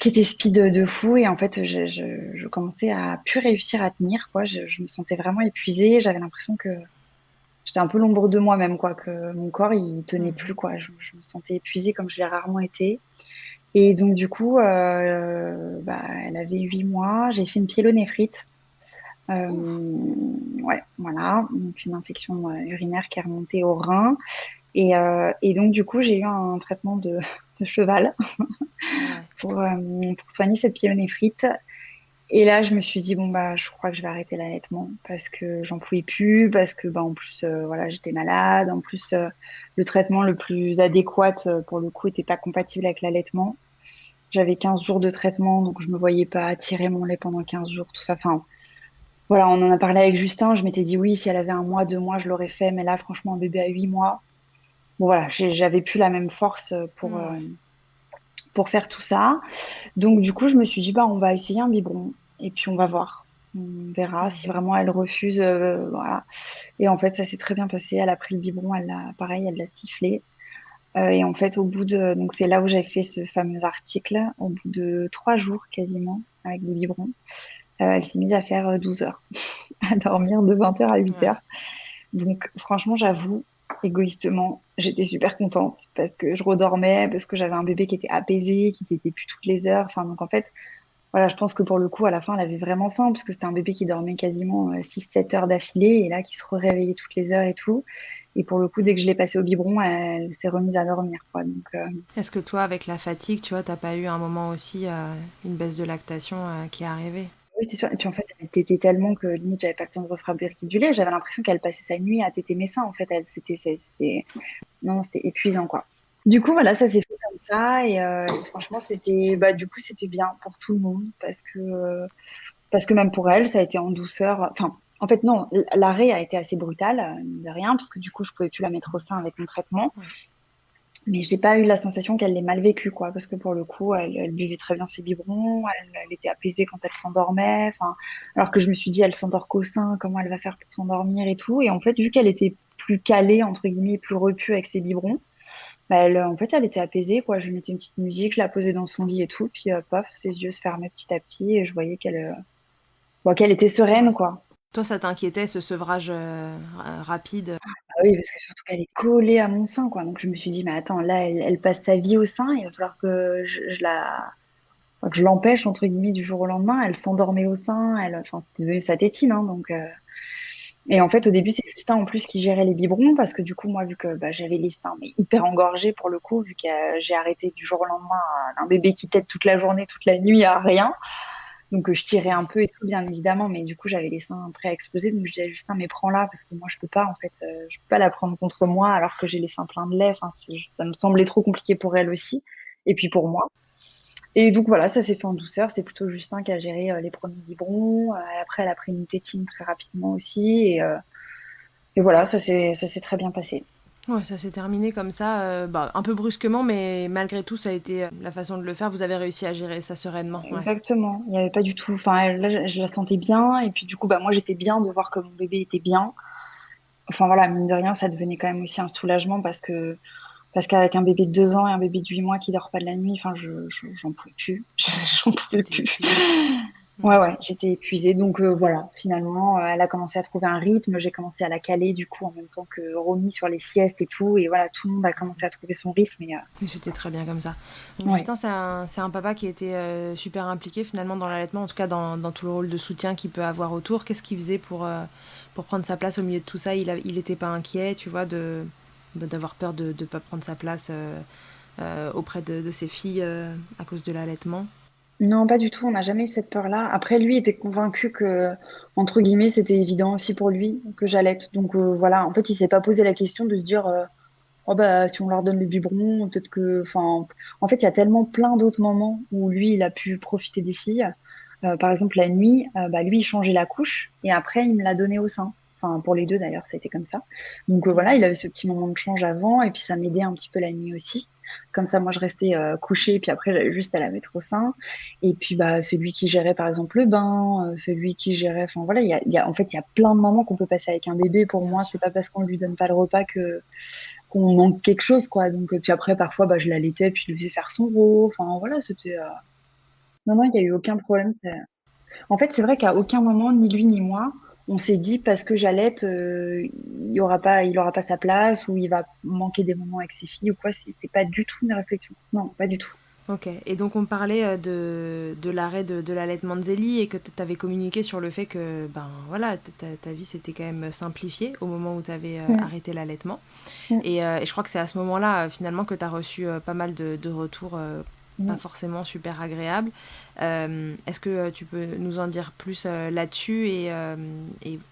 était speed de fou et en fait je commençais à plus réussir à tenir quoi, je me sentais vraiment épuisée, j'avais l'impression que j'étais un peu l'ombre de moi-même, quoi, que mon corps, il tenait plus, Mhm. quoi. Je me sentais épuisée comme je l'ai rarement été. Et donc, du coup, bah, elle avait 8 mois. J'ai fait une pyélonéphrite. Ouf. Ouais, voilà. Donc, une infection urinaire qui est remontée au rein. Et donc, du coup, j'ai eu un traitement de cheval Ouais. pour soigner cette pyélonéphrite. Et là, je me suis dit, bon, bah, je crois que je vais arrêter l'allaitement parce que j'en pouvais plus, parce que, bah, en plus, voilà, j'étais malade. En plus, le traitement le plus adéquat, pour le coup, était pas compatible avec l'allaitement. J'avais 15 jours de traitement, donc je me voyais pas tirer mon lait pendant 15 jours, tout ça. Enfin, voilà, on en a parlé avec Justin. Je m'étais dit, oui, si elle avait 1 mois, 2 mois, je l'aurais fait. Mais là, franchement, un bébé à 8 mois, bon, voilà, j'avais plus la même force Ouais. pour faire tout ça. Donc, du coup, je me suis dit, bah, on va essayer un biberon et puis on va voir. On verra si Mhm. vraiment elle refuse. Voilà. Et en fait, ça s'est très bien passé. Elle a pris le biberon, pareil, elle l'a sifflé. Et en fait, donc c'est là où j'ai fait ce fameux article. Au bout de 3 jours quasiment avec des biberons, elle s'est mise à faire 12 heures, à dormir de 20 heures à 8 Ouais. heures. Donc, franchement, j'avoue, égoïstement, j'étais super contente parce que je redormais, parce que j'avais un bébé qui était apaisé, qui t'était plus toutes les heures. Enfin, donc en fait, voilà, je pense que pour le coup, à la fin, elle avait vraiment faim, parce que c'était un bébé qui dormait quasiment 6-7 heures d'affilée, et là, qui se réveillait toutes les heures et tout. Et pour le coup, dès que je l'ai passé au biberon, elle s'est remise à dormir, quoi. Donc, Est-ce que toi, avec la fatigue, tu vois, t'as pas eu un moment aussi, une baisse de lactation qui est arrivée? oui, c'est sûr. Et puis en fait, elle tétait tellement que limite, j'avais pas le temps de refabriquer du lait. J'avais l'impression qu'elle passait sa nuit à téter mes seins. En fait, non, non, c'était épuisant, quoi. Du coup, voilà, ça s'est fait comme ça. Et franchement, bah, du coup, c'était bien pour tout le monde parce que même pour elle, ça a été en douceur. Enfin, en fait, non, l'arrêt a été assez brutal, de rien, parce que du coup, je pouvais plus la mettre au sein avec mon traitement. Ouais. Mais j'ai pas eu la sensation qu'elle l'ait mal vécu, quoi, parce que pour le coup, elle buvait très bien ses biberons, elle était apaisée quand elle s'endormait. Enfin, alors que je me suis dit, elle s'endort qu'au sein, comment elle va faire pour s'endormir et tout. Et en fait, vu qu'elle était plus calée, entre guillemets, plus repue avec ses biberons, bah, en fait, elle était apaisée, quoi. Je lui mettais une petite musique, je la posais dans son lit et tout, puis paf, ses yeux se fermaient petit à petit, et je voyais qu'elle était sereine, Ouais. quoi. Toi, ça t'inquiétait, ce sevrage rapide? Ah oui, parce que surtout qu'elle est collée à mon sein, quoi. Donc je me suis dit, mais attends, là, elle passe sa vie au sein, il va falloir que je l'empêche, entre guillemets, du jour au lendemain. Elle s'endormait au sein, enfin, c'était devenu sa tétine, hein, donc. Et en fait, au début, c'est Justin en plus qui gérait les biberons, parce que du coup, moi, vu que bah, j'avais les seins mais hyper engorgés pour le coup, vu que j'ai arrêté du jour au lendemain un bébé qui tète toute la journée, toute la nuit à rien. Donc, je tirais un Ouais. peu et tout, bien évidemment, mais du coup, j'avais les seins prêts à exploser. Donc, je disais à Justin, mais prends-la, parce que moi, je peux pas, en fait, je peux pas la prendre contre moi alors que j'ai les seins pleins de lait. Enfin, ça me semblait trop compliqué pour elle aussi, et puis pour moi. Et donc, voilà, ça s'est fait en douceur. C'est plutôt Justin qui a géré les premiers biberons. Après, elle a pris une tétine très rapidement aussi. Et voilà, ça s'est très bien passé. Ouais, ça s'est terminé comme ça, bah, un peu brusquement, mais malgré tout, ça a été la façon de le faire. Vous avez réussi à gérer ça sereinement. Ouais. Exactement. Il n'y avait pas du tout. Enfin, là, je la sentais bien. Et puis, du coup, bah, moi, j'étais bien de voir que mon bébé était bien. Enfin, voilà, mine de rien, ça devenait quand même aussi un soulagement parce qu'avec un bébé de 2 ans et un bébé de 8 mois qui dort pas de la nuit, enfin, j'en pouvais plus. J'en pouvais T'étais plus. épuisée. Ouais, Ouais. ouais, j'étais épuisée. Donc, voilà, finalement, elle a commencé à trouver un rythme. J'ai commencé à la caler, du coup, en même temps que Romy sur les siestes et tout. Et voilà, tout le monde a commencé à trouver son rythme. Mais c'était très bien comme ça. Donc Ouais. Justin, c'est un papa qui était super impliqué finalement dans l'allaitement, en tout cas dans tout le rôle de soutien qu'il peut avoir autour. Qu'est-ce qu'il faisait pour prendre sa place au milieu de tout ça? Il était pas inquiet, tu vois, d'avoir peur de ne pas prendre sa place auprès de ses filles à cause de l'allaitement? Non, pas du tout. On n'a jamais eu cette peur-là. Après, lui était convaincu que, entre guillemets, c'était évident aussi pour lui que j'allaite. Donc, voilà. En fait, il s'est pas posé la question de se dire, oh bah, si on leur donne le biberon, peut-être que, enfin, en fait, il y a tellement plein d'autres moments où lui, il a pu profiter des filles. Par exemple, la nuit, bah, lui, il changeait la couche et après, il me l'a donnée au sein. Enfin, pour les deux d'ailleurs, ça a été comme ça. Donc voilà, Mhm. il avait ce petit moment de change avant et puis ça m'aidait un petit peu la nuit aussi. Comme ça, moi, je restais couchée et puis après, j'avais juste à la mettre au sein. Et puis, bah, c'est lui qui gérait par exemple le bain, c'est lui qui gérait. Enfin voilà, en fait, il y a plein de moments qu'on peut passer avec un bébé. Pour Bien moi, sûr. c'est pas parce qu'on lui donne pas le repas que qu'on manque quelque chose, quoi. Donc, puis après, parfois, bah, je l'allaitais, puis je lui faisais faire son rôle. Enfin, voilà, c'était. Non, non, il n'y a eu aucun problème. En fait, c'est vrai qu'à aucun moment, ni lui ni moi, on s'est dit parce que j'allaite, il aura pas sa place ou il va manquer des moments avec ses filles ou quoi. C'est pas du tout une réflexion. Non, pas du tout. Ok, et donc on parlait de l'arrêt de l'allaitement de Zélie et que tu avais communiqué sur le fait que ben voilà, ta vie s'était quand même simplifiée au moment où tu avais Mm, arrêté l'allaitement. mm, Et je crois que c'est à ce moment-là finalement que tu as reçu pas mal de retours pas mm. forcément super agréables. Est-ce que tu peux nous en dire plus là-dessus et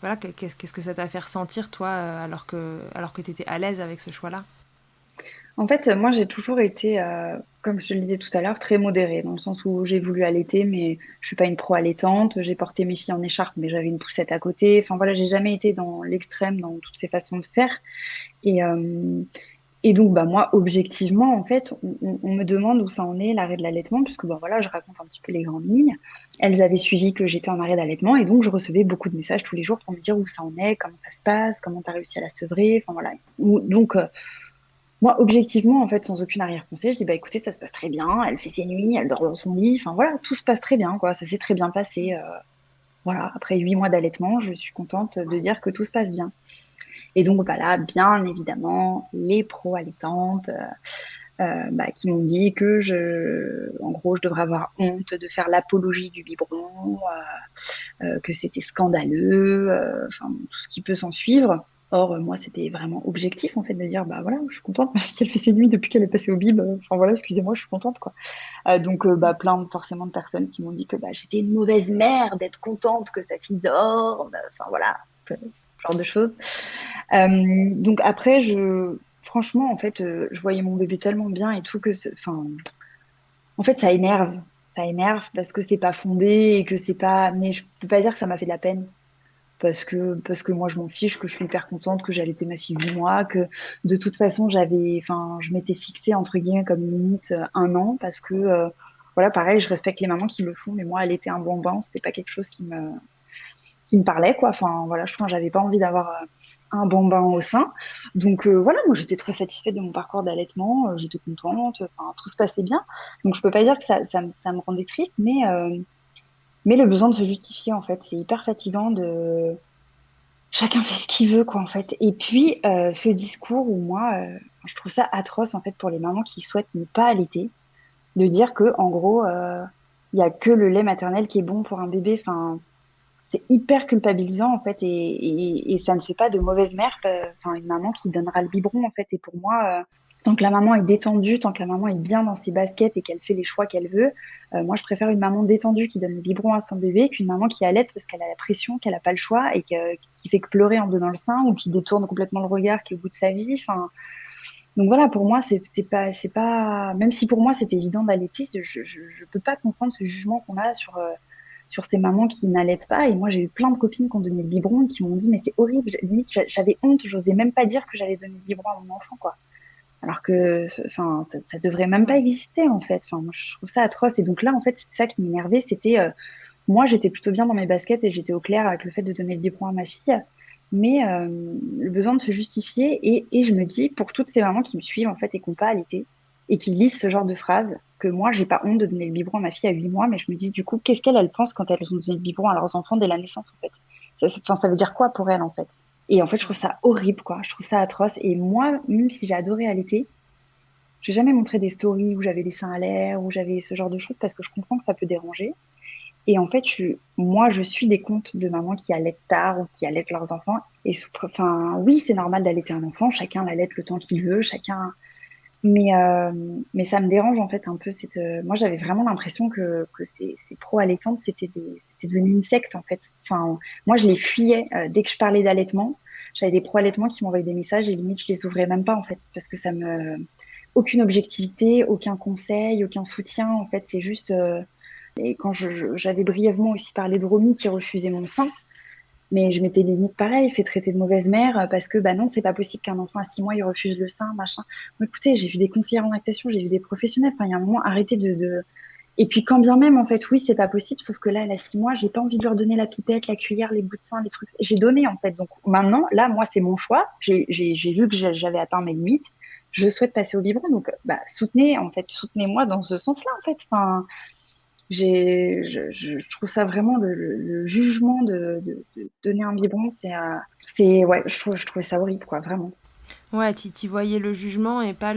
voilà, qu'est-ce que ça t'a fait ressentir toi alors que tu étais à l'aise avec ce choix-là? En fait, moi, j'ai toujours été, comme je te le disais tout à l'heure, très modérée, dans le sens où j'ai voulu allaiter, mais je suis pas une pro-allaitante. J'ai porté mes filles en écharpe, mais j'avais une poussette à côté. Enfin voilà, j'ai jamais été dans l'extrême dans toutes ces façons de faire. Et, euh, et donc, bah moi, objectivement, en fait, on me demande où ça en est l'arrêt de l'allaitement, puisque bah voilà, je raconte un petit peu les grandes lignes. Elles avaient suivi que j'étais en arrêt d'allaitement, et donc je recevais beaucoup de messages tous les jours pour me dire où ça en est, comment ça se passe, comment tu as réussi à la sevrer. Enfin voilà. Donc moi, objectivement, en fait, sans aucune arrière-pensée, je dis, bah écoutez, ça se passe très bien, elle fait ses nuits, elle dort dans son lit, enfin voilà, tout se passe très bien, quoi, ça s'est très bien passé. Voilà, après 8 mois d'allaitement, je suis contente de dire que tout se passe bien. Et donc, bah là, bien évidemment, les pro-allaitantes bah, qui m'ont dit que en gros, je devrais avoir honte de faire l'apologie du biberon, que c'était scandaleux, enfin tout ce qui peut s'en suivre. Or, moi, c'était vraiment objectif, en fait, de dire, bah voilà, je suis contente, ma fille, elle fait ses nuits depuis qu'elle est passée au bib. Enfin voilà, excusez-moi, je suis contente, quoi. Donc, bah, forcément de personnes qui m'ont dit que bah, j'étais une mauvaise mère d'être contente que sa fille dorme. Enfin voilà, ce genre de choses. Donc après, franchement, en fait, je voyais mon bébé tellement bien et tout enfin, en fait, ça énerve. Ça énerve parce que c'est pas fondé et que c'est pas. Mais je peux pas dire que ça m'a fait de la peine parce que moi je m'en fiche, que je suis hyper contente que j'ai allaité ma fille 8 mois, que de toute façon enfin, je m'étais fixée entre guillemets comme limite 1 an parce que voilà, pareil, je respecte les mamans qui le font, mais moi allaiter un bambin, c'était pas quelque chose qui me parlait quoi. Enfin voilà, je trouve que j'avais pas envie d'avoir un bambin au sein. Donc voilà, moi j'étais très satisfaite de mon parcours d'allaitement, j'étais contente, enfin tout se passait bien. Donc je peux pas dire que ça me rendait triste, mais le besoin de se justifier en fait, c'est hyper fatigant de chacun fait ce qu'il veut, quoi, en fait. Et puis, ce discours où moi, je trouve ça atroce, en fait, pour les mamans qui souhaitent ne pas allaiter, de dire que, en gros, il y a que le lait maternel qui est bon pour un bébé. Enfin, c'est hyper culpabilisant, en fait, et ça ne fait pas de mauvaise mère, enfin, une maman qui donnera le biberon, en fait. Et pour moi, tant que la maman est détendue, tant que la maman est bien dans ses baskets et qu'elle fait les choix qu'elle veut, moi, je préfère une maman détendue qui donne le biberon à son bébé qu'une maman qui allaite parce qu'elle a la pression, qu'elle n'a pas le choix et qui fait que pleurer en donnant le sein ou qui détourne complètement le regard, qui est au bout de sa vie. Enfin, donc voilà, pour moi, c'est pas, même si pour moi c'est évident d'allaiter, je peux pas comprendre ce jugement qu'on a sur ces mamans qui n'allaitent pas. Et moi, j'ai eu plein de copines qui ont donné le biberon et qui m'ont dit, mais c'est horrible, limite, j'avais honte, j'osais même pas dire que j'allais donner le biberon à mon enfant, quoi. Alors que, enfin, ça devrait même pas Ouais. exister, en fait. Enfin, moi, je trouve ça atroce. Et donc là, en fait, c'est ça qui m'énervait, c'était, moi, j'étais plutôt bien dans mes baskets et j'étais au clair avec le fait de donner le biberon à ma fille. Mais le besoin de se justifier, et je me dis, pour toutes ces mamans qui me suivent, en fait, et qui n'ont pas allaité, et qui lisent ce genre de phrases, que moi, j'ai pas honte de donner le biberon à ma fille à 8 mois, mais je me dis, du coup, qu'est-ce qu'elles pensent quand elles ont donné le biberon à leurs enfants dès la naissance, en fait? Enfin, ça veut dire quoi pour elles, en fait? Et en fait, je trouve Ouais. ça horrible, quoi. Je trouve ça atroce. Et moi, même si j'ai adoré allaiter, j'ai jamais montré des stories où j'avais les seins à l'air, où j'avais ce genre de choses, parce que je comprends que ça peut déranger. Et en fait, moi, je suis des comptes de mamans qui allaitent tard ou qui allaitent leurs enfants. Et enfin, oui, c'est normal d'allaiter un enfant. Chacun l'allaite le temps qu'il veut. Mais, euh, mais ça me dérange en fait un peu. Moi, j'avais vraiment l'impression que ces pro-allaitantes, c'était devenu une secte en fait. Enfin, moi, je les fuyais dès que je parlais d'allaitement. J'avais des pro-allaitements qui m'envoyaient des messages et limite, je les ouvrais même pas en fait parce que aucune objectivité, aucun conseil, aucun soutien. En fait, c'est juste. Et quand j'avais brièvement aussi parlé de Romy qui refusait mon sein, mais je m'étais limite pareil, fait traiter de mauvaise mère parce que bah non, c'est pas possible qu'un enfant à 6 mois il refuse le sein, machin. Mais écoutez, j'ai vu des conseillères en lactation, j'ai vu des professionnels. Enfin, il y a un moment, arrêtez de. Et puis quand bien même, en fait, oui, c'est pas possible, sauf que là, elle a 6 mois, j'ai pas envie de leur donner la pipette, la cuillère, les bouts de sein, les trucs. J'ai donné en fait. Donc maintenant, là, moi, c'est mon choix. J'ai vu que j'avais atteint mes limites. Je souhaite passer au biberon, donc bah, soutenez, en fait, soutenez-moi dans ce sens-là, en fait. Enfin, Je trouve ça vraiment le jugement de donner un biberon, ouais, je trouvais ça horrible, quoi, vraiment. Ouais, t'y voyais le jugement et pas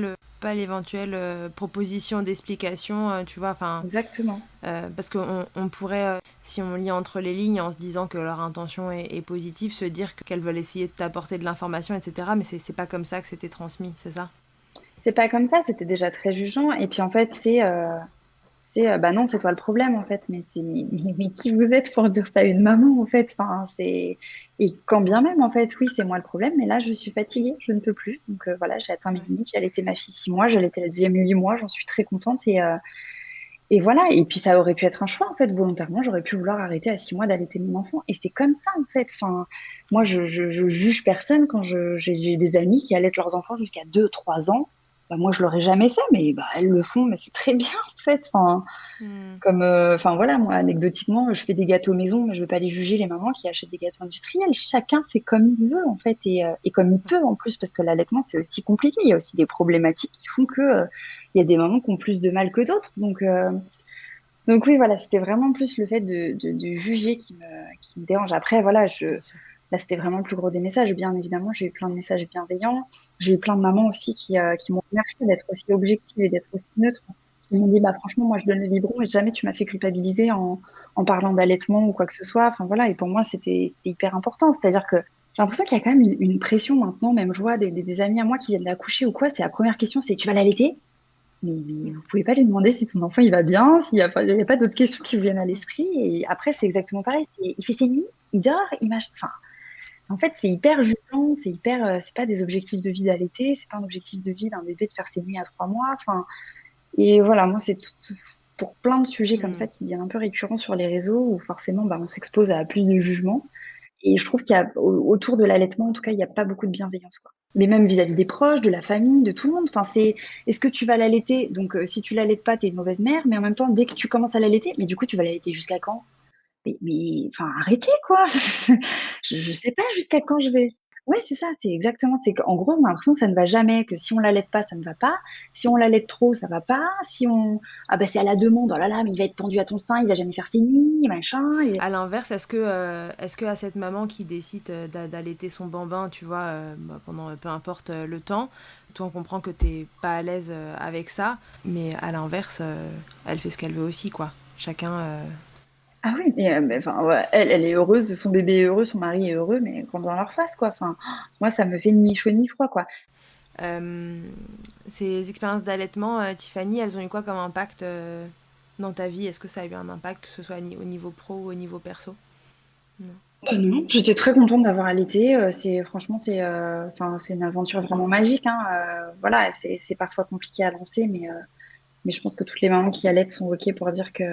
l'éventuelle proposition d'explication, tu vois, enfin, Exactement. parce qu'on pourrait, si on lit entre les lignes en se disant que leur intention est positive, se dire qu'elles veulent essayer de t'apporter de l'information, etc. Mais c'est pas comme ça que c'était transmis, c'est ça? C'est pas comme ça, c'était déjà très jugeant. Et puis en fait, bah non, c'est toi le problème en fait. Mais qui vous êtes pour dire ça à une maman en fait? Enfin, et quand bien même en fait, oui, c'est moi le problème. Mais là, je suis fatiguée, je ne peux plus. Donc voilà, j'ai atteint mes Ouais. limites. J'ai allaité ma fille 6 mois, j'ai allaité la deuxième 8 mois. J'en suis très contente et voilà. Et puis ça aurait pu être un choix en fait. Volontairement, j'aurais pu vouloir arrêter à 6 mois d'allaiter mon enfant. Et c'est comme ça en fait. Enfin, moi, je juge personne quand j'ai des amis qui allaitent leurs enfants jusqu'à 2, 3 ans. Bah, moi, je l'aurais jamais fait, mais bah, elles le font, mais c'est très bien en fait. Enfin, Hmm. enfin voilà, moi, anecdotiquement, je fais des gâteaux maison, mais je veux pas les juger, les mamans qui achètent des gâteaux industriels. Chacun fait comme il veut, en fait, et comme il Ouais. peut, en plus, parce que l'allaitement, c'est aussi compliqué. Il y a aussi des problématiques qui font il y a des mamans qui ont plus de mal que d'autres. Donc oui, voilà, c'était vraiment plus le fait de juger qui me dérange. Après, voilà, Bien sûr. là, c'était vraiment le plus gros des messages. Bien évidemment, j'ai eu plein de messages bienveillants. J'ai eu plein de mamans aussi qui m'ont remercié d'être aussi objective et d'être aussi neutre. Qui m'ont dit, bah, franchement, moi, je donne le biberon et jamais tu m'as fait culpabiliser en parlant d'allaitement ou quoi que ce soit. Enfin, voilà. Et pour moi, c'était hyper important. C'est-à-dire que j'ai l'impression qu'il y a quand même une pression maintenant. Même je vois des amis à moi qui viennent d'accoucher ou quoi. C'est la première question, c'est, tu vas l'allaiter? Mais vous pouvez pas lui demander si son enfant il va bien, s'il y a pas, il y a pas d'autres questions qui vous viennent à l'esprit. Et après, c'est exactement pareil. Il fait ses nuits, il dort, enfin, en fait, c'est hyper jugeant, c'est pas des objectifs de vie d'allaiter, c'est pas un objectif de vie d'un bébé de faire ses nuits à 3 mois. Enfin, et voilà, moi, c'est pour plein de sujets comme Hmm. ça qui deviennent un peu récurrents sur les réseaux où forcément, bah, on s'expose à plus de jugements. Et je trouve autour de l'allaitement, en tout cas, il n'y a pas beaucoup de bienveillance, quoi. Mais même vis-à-vis des proches, de la famille, de tout le monde. Enfin, est-ce que tu vas l'allaiter? Donc, si tu l'allaites pas, t'es une mauvaise mère. Mais en même temps, dès que tu commences à l'allaiter, mais du coup, tu vas l'allaiter jusqu'à quand? Enfin, arrêtez, quoi. Je sais pas jusqu'à quand je vais. Ouais, c'est ça, c'est exactement. C'est qu'en gros, on a l'impression que ça ne va jamais, que si on l'allaite pas, ça ne va pas. Si on l'allaite trop, ça va pas. Ah bah c'est à la demande. Oh là là, mais il va être pendu à ton sein, il va jamais faire ses nuits, machin. À l'inverse, est-ce que à cette maman qui décide d'allaiter son bambin, tu vois, bah, pendant peu importe le temps, toi on comprend que t'es pas à l'aise avec ça, mais à l'inverse, elle fait ce qu'elle veut aussi, quoi. Chacun. Ah oui, mais enfin, ouais, elle est heureuse, son bébé est heureux, son mari est heureux, mais qu'on dans leur face, quoi. Enfin, moi, ça me fait ni chaud ni froid, quoi. Euh, ces expériences d'allaitement, Tiffany, elles ont eu quoi comme impact dans ta vie? Est-ce que ça a eu un impact, que ce soit au niveau pro ou au niveau perso? Non. Bah non, j'étais très contente d'avoir allaité. Franchement, enfin, c'est une aventure vraiment magique, hein. Voilà, c'est parfois compliqué à lancer, mais je pense que toutes les mamans qui allaitent sont OK pour dire que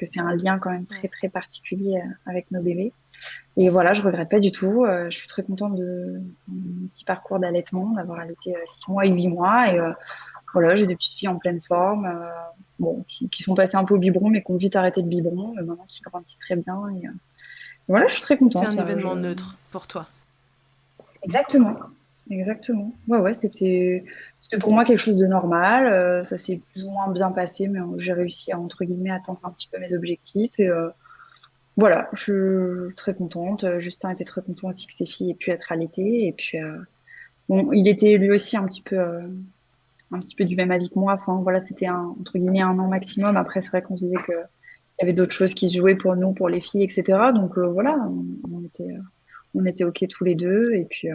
c'est un lien quand même Ouais. très, très particulier avec nos bébés. Et voilà, je regrette pas du tout. Je suis très contente de mon petit parcours d'allaitement, d'avoir allaité 6 mois et 8 mois. Et voilà, j'ai des petites filles en pleine forme, bon, qui sont passées un peu au biberon, mais qui ont vite arrêté le biberon. Maintenant, qui grandissent très bien. Et voilà, je suis très C'est contente. un événement neutre pour toi. Exactement. Exactement. Ouais, ouais, c'était pour moi quelque chose de normal. Ça s'est plus ou moins bien passé, mais j'ai réussi à, entre guillemets, atteindre un petit peu mes objectifs. Et voilà, je suis très contente. Justin était très content aussi que ses filles aient pu être allaitées. Et puis, bon, il était lui aussi un petit peu du même avis que moi. Enfin, voilà, c'était entre guillemets 1 an maximum. Après, c'est vrai qu'on se disait qu'il y avait d'autres choses qui se jouaient pour nous, pour les filles, etc. Donc voilà, on était OK tous les deux. Et puis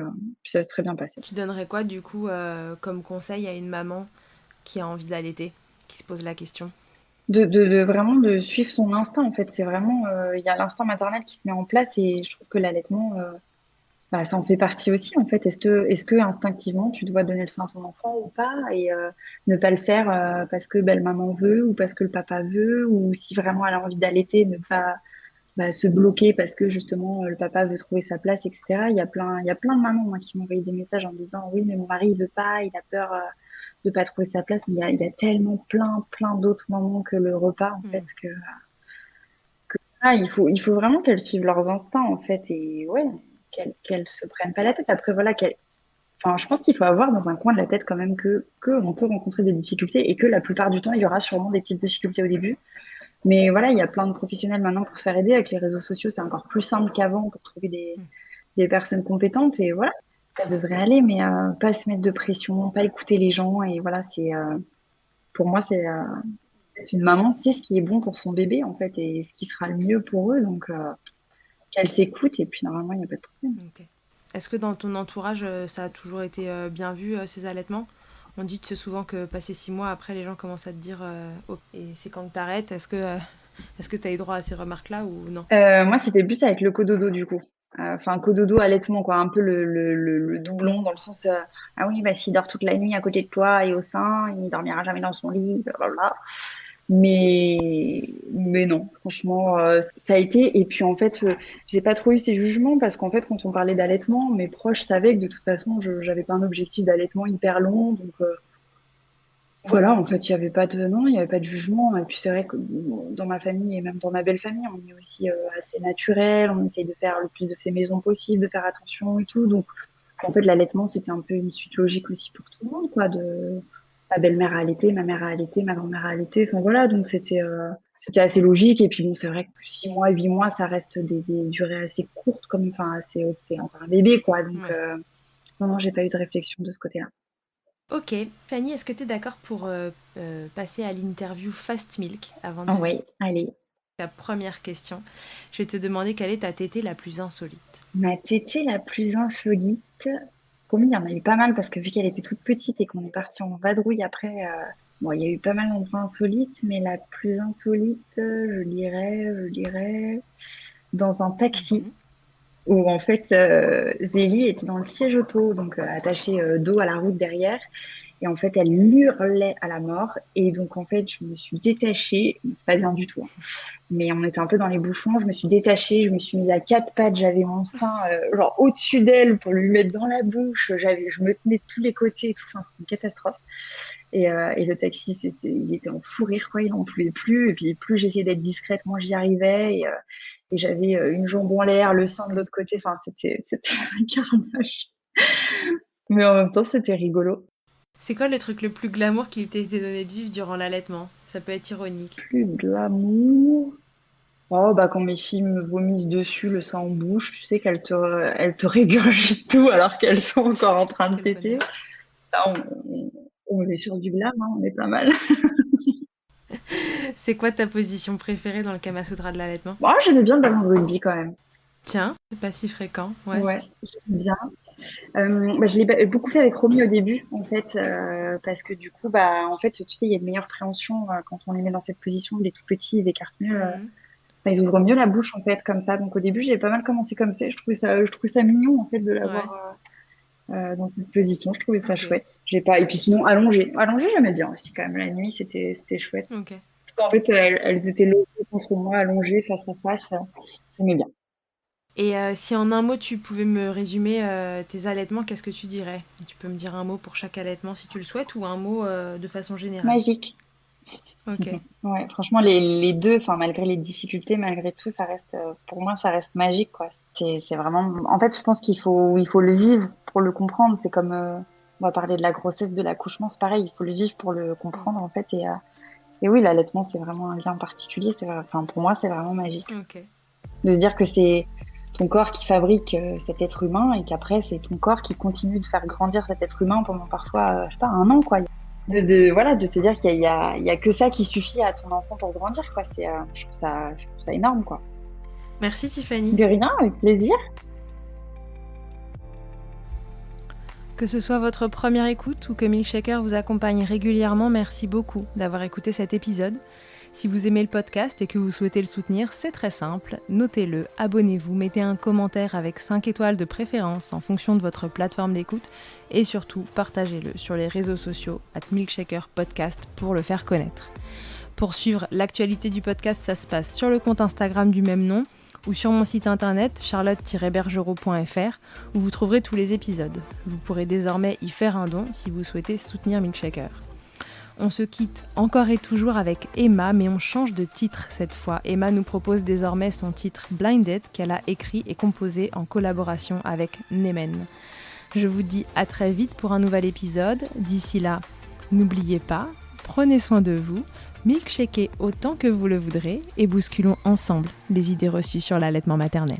ça s'est très bien passé. Tu donnerais quoi, du coup, comme conseil à une maman qui a envie d'allaiter, qui se pose la question? De vraiment de suivre son instinct, en fait. C'est vraiment, il y a l'instinct maternel qui se met en place et je trouve que l'allaitement, bah, ça en fait partie aussi, en fait. Est-ce que instinctivement, tu dois donner le sein à ton enfant ou pas et ne pas le faire parce que belle maman veut ou parce que le papa veut ou si vraiment elle a envie d'allaiter, ne pas bah, se bloquer parce que justement le papa veut trouver sa place, etc. Il y a plein de mamans moi, qui m'ont envoyé des messages en disant oui, mais mon mari il veut pas, il a peur de pas trouver sa place. Mais il y a tellement plein d'autres mamans que le repas en fait Mm. il faut vraiment qu'elles suivent leurs instincts en fait et ouais, qu'elles se prennent pas la tête. Après voilà, enfin, je pense qu'il faut avoir dans un coin de la tête quand même que on peut rencontrer des difficultés et que la plupart du temps il y aura sûrement des petites difficultés au début Mais voilà, il y a plein de professionnels maintenant pour se faire aider. Avec les réseaux sociaux, c'est encore plus simple qu'avant pour trouver des personnes compétentes. Et voilà, ça devrait aller, mais pas se mettre de pression, pas écouter les gens. Et voilà, pour moi, une maman sait ce qui est bon pour son bébé, en fait, et ce qui sera le mieux pour eux. Donc, qu'elle s'écoute, et puis normalement, il n'y a pas de problème. Ok. Est-ce que dans ton entourage, ça a toujours été bien vu, ces allaitements? On dit souvent que passé 6 mois, après, les gens commencent à te dire oh, et c'est quand que t'arrêtes. Est-ce que tu as eu droit à ces remarques-là ou non? Moi, c'était plus avec le cododo, du coup. Enfin, cododo, allaitement, quoi. Un peu le doublon, dans le sens, ah oui, bah, s'il dort toute la nuit à côté de toi et au sein, il dormira jamais dans son lit, blablabla. Mais non, franchement, ça a été. Et puis, en fait, j'ai pas trop eu ces jugements parce qu'en fait, quand on parlait d'allaitement, mes proches savaient que de toute façon, j'avais pas un objectif d'allaitement hyper long. Donc, voilà, en fait, il y avait pas de, non, il y avait pas de jugement. Et puis, c'est vrai que dans ma famille et même dans ma belle famille, on est aussi assez naturel. On essaye de faire le plus de fait maison possible, de faire attention et tout. Donc, en fait, l'allaitement, c'était un peu une suite logique aussi pour tout le monde, quoi. Ma belle-mère a allaité, ma mère a allaité, ma grand-mère a allaité. Enfin, voilà, donc c'était assez logique. Et puis, bon, c'est vrai que 6 mois, 8 mois, ça reste des durées assez courtes, comme, enfin, c'était encore un bébé, quoi. Donc, Ouais. non, non, j'ai pas eu de réflexion de ce côté-là. Ok. Fanny, est-ce que tu es d'accord pour passer à l'interview Fast Milk avant de Ah se ouais, quitter? allez. La première question, je vais te demander quelle est ta tétée la plus insolite. Ma tétée la plus insolite, comme il y en a eu pas mal parce que vu qu'elle était toute petite et qu'on est parti en vadrouille après, bon, il y a eu pas mal d'endroits insolites, mais la plus insolite, je dirais dans un taxi Mhm. où en fait Zélie était dans le siège auto, donc attachée dos à la route derrière. Et en fait, elle hurlait à la mort. Et donc, en fait, je me suis détachée. C'est pas bien du tout, hein. Mais on était un peu dans les bouchons. Je me suis détachée, je me suis mise à quatre pattes. J'avais mon sein genre au-dessus d'elle pour lui mettre dans la bouche. Je me tenais de tous les côtés et tout. Enfin, c'était une catastrophe. Et le taxi, il était en fou rire, quoi. Il en pouvait plus. Et puis, plus j'essayais d'être discrète, moins j'y arrivais. Et j'avais une jambe en l'air, le sein de l'autre côté. Enfin, c'était un carnage. Mais en même temps, c'était rigolo. C'est quoi le truc le plus glamour qu'il t'ait été donné de vivre durant l'allaitement? Ça peut être ironique. Plus de l'amour. Oh, bah, quand mes filles me vomissent dessus, le sang en bouche, tu sais elles te régurgitent tout alors qu'elles sont encore en train de Quel téter. bonheur. Ça, on est sur du glam, hein, on est pas mal. C'est quoi ta position préférée dans le Kama Sutra de l'allaitement? Moi, j'aimais bien le ballon de rugby quand même. Tiens, c'est pas si fréquent, ouais. Ouais, j'aime bien. Bah, je l'ai beaucoup fait avec Romy au début, en fait, parce que du coup, bah, en fait, tu sais, il y a une meilleure préhension quand on les met dans cette position. Les tout petits, ils écartent mieux. Mhm. Enfin, ils ouvrent mieux la bouche, en fait, comme ça. Donc, au début, j'ai pas mal commencé comme ça. Je trouvais ça mignon, en fait, de Ouais, l'avoir dans cette position. Je trouvais ça ok, chouette. J'ai pas. Et puis sinon, allongé. Allongé, j'aimais bien aussi, quand même. La nuit, c'était chouette. ok. Parce qu'en fait, elles étaient logées contre moi, allongées, face à face. J'aimais bien. Et si en un mot tu pouvais me résumer tes allaitements, qu'est-ce que tu dirais? Tu peux me dire un mot pour chaque allaitement si tu le souhaites ou un mot de façon générale. Magique. Ok. Ouais, franchement, les deux, enfin, malgré les difficultés, malgré tout, ça reste, pour moi, ça reste magique, quoi. C'est vraiment, en fait, je pense qu'il faut le vivre pour le comprendre. C'est comme, on va parler de la grossesse, de l'accouchement, c'est pareil, il faut le vivre pour le comprendre, en fait. Et oui, l'allaitement, c'est vraiment un lien particulier. Enfin, pour moi, c'est vraiment magique. Ok. De se dire que c'est ton corps qui fabrique cet être humain et qu'après, c'est ton corps qui continue de faire grandir cet être humain pendant parfois, je sais pas, un an, quoi. Voilà, de se dire qu'il y a que ça qui suffit à ton enfant pour grandir, quoi. Je trouve ça énorme, quoi. Merci Tiffany. De rien, avec plaisir. Que ce soit votre première écoute ou que Milkshaker vous accompagne régulièrement, merci beaucoup d'avoir écouté cet épisode. Si vous aimez le podcast et que vous souhaitez le soutenir, c'est très simple. Notez-le, abonnez-vous, mettez un commentaire avec 5 étoiles de préférence en fonction de votre plateforme d'écoute et surtout partagez-le sur les réseaux sociaux @milkshakerpodcast pour le faire connaître. Pour suivre l'actualité du podcast, ça se passe sur le compte Instagram du même nom ou sur mon site internet charlotte-bergerot.fr où vous trouverez tous les épisodes. Vous pourrez désormais y faire un don si vous souhaitez soutenir Milkshaker. On se quitte encore et toujours avec Emma, mais on change de titre cette fois. Emma nous propose désormais son titre Blinded qu'elle a écrit et composé en collaboration avec Nemen. Je vous dis à très vite pour un nouvel épisode. D'ici là, n'oubliez pas, prenez soin de vous, Milkshakez autant que vous le voudrez et bousculons ensemble les idées reçues sur l'allaitement maternel.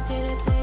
Dinner